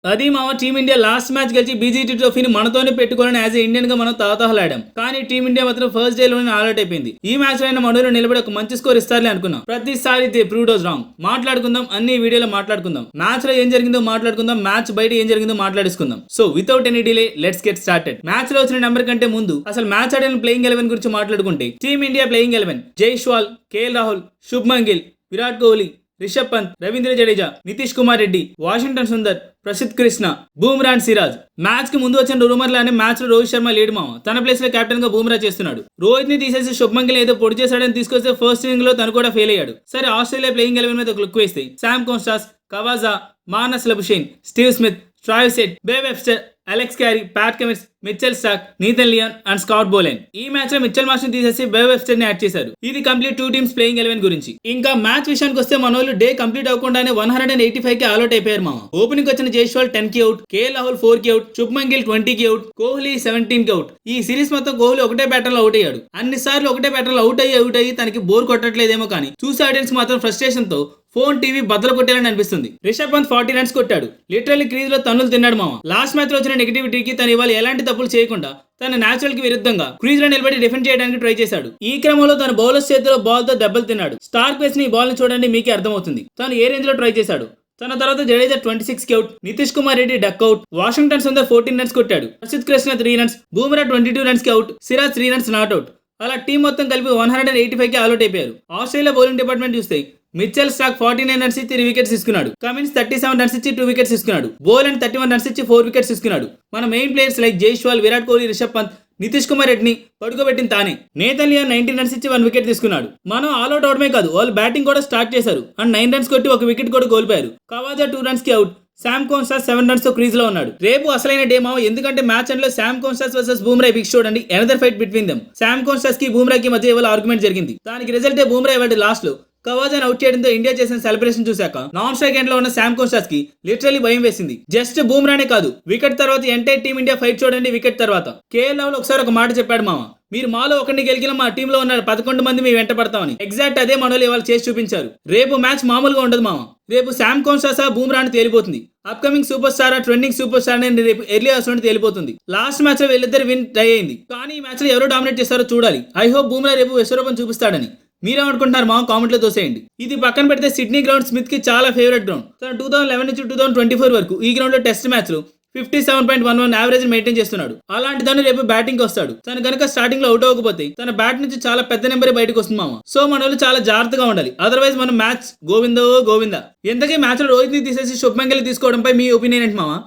అది మా team India last match గెలిచి బీజీటీ ట్రోఫీని మనతోనే పెట్టుకోవాలని యాజ్ ఇండియన్ గా మనం తాతహలాడాం. కానీ టీమిండియా మాత్రం ఫస్ట్ డే లోనే ఆల్అౌట్ అయిపోయింది. ఈ మ్యాచ్ లో అయినా మనలో నిలబడి ఒక మంచి స్కోర్ ఇస్తారులే అనుకున్నాం. ప్రతిసారి దే ప్రూవ్డ్ us రాంగ్. మాట్లాడుకుందాం, అన్ని వీడియోలో మాట్లాడుకుందాం. మ్యాచ్ లో ఏం జరిగిందో మాట్లాడుకుందాం, మ్యాచ్ బయట ఏం జరిగిందో మాట్లాడుకుందాం. So without any delay let's get started. Match లో వచ్చిన నెంబర్ కంటే ముందు అసలు మ్యాచ్ ఆడిన ప్లేయింగ్ 11 గురించి మాట్లాడుకుంటే team India playing 11 Jaiswal, KL Rahul, Shubman Gill, Virat Kohli, Rishabh Pant, Ravindra Jadeja, Nitish Kumar Reddy, Washington Sundar, Prasidh Krishna, Bumrah, Siraj. Match కి ముందు వచ్చిన రూమర్లానే మ్యాచ్ లో రోహిత్ శర్మ లేడు మామ. తన ప్లేస్ లో కెప్టెన్ గా బూమ్రా చేస్తున్నాడు. రోహిత్ ని తీసేసి శుభ్మన్ గిల్ ఏదో పొడి చేశాడని తీసుకొస్తే ఫస్ట్ ఇన్నింగ్ లో తను కూడా ఫెయిల్ అయ్యాడు. సరే ఆస్ట్రేలియా ప్లేయింగ్ 11 మీద ఒక లుక్ వేస్తే Sam Konstas, Khawaja, Marnus Labuschagne, Steve Smith, Travis Head, Beau Webster, Alex Carey, Pat Cummins, Mitchell Starc, Nathan Lyon and Scott Boland. ఈ మ్యాచ్ లో మిచెల్ మార్ష్ తీసేసి బే వెబ్స్టర్ ని యాడ్ చేశారు. ఇది కంప్లీట్ 2 టీమ్స్ ప్లేయింగ్ 11 గురించి. ఇంకా మ్యాచ్ విషయానికి వస్తే మనోళ్ళు డే కంప్లీట్ అవ్వకుండానే 185 కి ఆల్అౌట్ అయిపోయారు మామ. ఓపెనింగ్ వచ్చిన జైస్వాల్ 10 కి అవుట్, కేఎల్ రాహుల్ 4 కి అవుట్, శుభ్మన్ గిల్ 20 కి అవుట్, కోహ్లీ 17 కి అవుట్. ఈ సిరీస్ మొత్తం కోహ్లీ ఒకటే బ్యాటర్ లో అవుట్ అయ్యాడు. అన్ని సార్లు ఒకటే బ్యాటర్ లో అవుట్ అయ్యి తనకి బోర్ కొట్టట్లేదేమో కానీ చూసే ఆడియన్స్ మాత్రం ఫ్రస్ట్రేషన్ తో ఫోన్ టీవీ బద్దలు కొట్టాలని అనిపిస్తుంది. రిషబ్ పంత్ 40 రన్స్ కొట్టాడు. లిటరల్లీ క్రీజ్ లో తన్నులు తిన్నాడు మామ. లాస్ట్ మ్యాచ్ లో వచ్చిన నెగిటివిటీకి తను ఇవాళ ఎలాంటి తప్పులు చేయకుండా తన నేచురల్ కి విరుద్ధంగా క్రీజ్ లో నిలబడి డిఫెండ్ చేయడానికి ట్రై చేశాడు. ఈ క్రమంలో తన బౌలర్స్ చేతిలో బాల్ తో దెబ్బలు తిన్నాడు. స్టార్క్ వేసిన ఈ బాల్ ని చూడండి మీకే అర్థమవుతుంది తను ఏ రేంజ్ లో ట్రై చేశాడు. తన తర్వాత జడేజా 26 కి out, Nitish Kumar Reddy duck out, Washington Sundar 14 runs కొట్టాడు, ప్రసిద్ధ్ కృష్ణ 3 రన్స్, బూమ్రా 22 రన్స్ కి out, Siraj 3 runs not out. అలా టీం మొత్తం కలిపి 185 కి ఆల్అౌట్ అయిపోయారు. ఆస్ట్రేలియా బౌలింగ్ డిపార్ట్మెంట్ చూస్తే మిచెల్ స్టార్క్ 49 రన్స్ ఇచ్చి 3 వికెట్స్ తీసుకున్నాడు. కమిన్స్ 37 రన్స్ ఇచ్చి 2 వికెట్స్ తీసుకున్నాడు. బోలెండ్ 31 రన్స్ ఇచ్చి 4 వికెట్స్ తీసుకున్నాడు. మన main players like Jaiswal, Virat Kohli, Rishabh Pant, Nitish Kumar రెడ్డిని పడుకోబెట్టిన తానే. నేథన్ లియాన్ 19 రన్స్ ఇచ్చి 1 వికెట్ తీసుకున్నాడు. మనం ఆల్అౌట్ అవడమే కాదు వాళ్ళు బ్యాటింగ్ కూడా స్టార్ట్ చేశారు అండ్ 9 రన్స్ కొట్టి 1 వికెట్ కూడా కోల్పోయారు. కవాజా 2 రన్స్ కి అవుట్, శామ్ కాన్స్టాస్ 7 రన్స్ తో క్రీజ్ లో ఉన్నాడు. రేపు అసలైన డే మావ. ఎందుకంటే మ్యాచ్ ఎండ్ లో Sam Konstas versus Bumrah epic చూడండి. Another fight between them. Sam Konstas కి బూమ్రా కి మధ్య ఇవాళ ఆర్గ్యుమెంట్ జరిగింది. దానికి రిజల్ట్ బూమ్రా ఇవాళ లాస్ట్ లో కవాజాన్ అవుట్ చేయడంతో ఇండియా చేసిన సెలబ్రేషన్ చూశాక నాన్ స్ట్రైక్ ఎండ్ లో ఉన్న శామ్ కాన్స్టాస్ కి లిటరల్లీ భయం వేసింది. జస్ట్ బూమ్రానే కాదు వికెట్ తర్వాత ఎంటైర్ టీమ్ ఇండియా ఫైట్ చూడండి. వికెట్ తర్వాత కేఎల్ రాహుల్ ఒకసారి ఒక మాట చెప్పాడు మామ, మీరు మాలో ఒకరిని గెలిగిన మా టీంలో ఉన్న 11 మంది మీ వెంట పడతామని. ఎగ్జాక్ట్ అదే మనోళ్ళు ఇవాళ చేసి చూపించారు. రేపు మ్యాచ్ మామూలుగా ఉండదు మామ. రేపు శామ్ కాన్స్టాసా బూమ్రా అని తేలిపోతుంది. Upcoming superstar trending superstar అని రేపు ఎర్లీ అవర్స్ నుండి తేలిపోతుంది. లాస్ట్ మ్యాచ్ లో వీళ్ళిద్దరు విన్ ట్రై అయింది. కానీ ఈ మ్యాచ్ లో ఎవరు డామినేట్ చేస్తారో చూడాలి. ఐ హోప్ బూమ్రా రేపు విశ్వరూపం చూపిస్తాడని. మీరేమనుకుంటున్నారు మా కామెంట్ లో తోసేయండి. ఇది పక్కన పెడితే సిడ్నీ గ్రౌండ్ స్మిత్ కి చాలా ఫేవరెట్ గ్రౌండ్. తన 2011 నుంచి 2024 వరకు ఈ గ్రౌండ్ లో టెస్ట్ మ్యాచ్ లో 57.11 యావరేజ్ మెయింటైన్ చేస్తున్నాడు. అలాంటి తను రేపు బ్యాటింగ్ వస్తాడు. తను కనుక స్టార్టింగ్ లో అవుట్ అవ్వకపోతే తన బ్యాట్ నుంచి చాలా పెద్ద నెంబర్ బయటకు వస్తుంది మామ. సో మన వాళ్ళు చాలా జాగ్రత్తగా ఉండాలి. అదర్వైజ్ మనం మ్యాచ్ గోవిందో గోవిందా. ఎంతకీ మ్యాచ్ లో రోహిత్ ని తీసేసి శుభ్మన్ గిల్ తీసుకోవడంపై మీ ఒపీనియన్ ఏంటి మామ?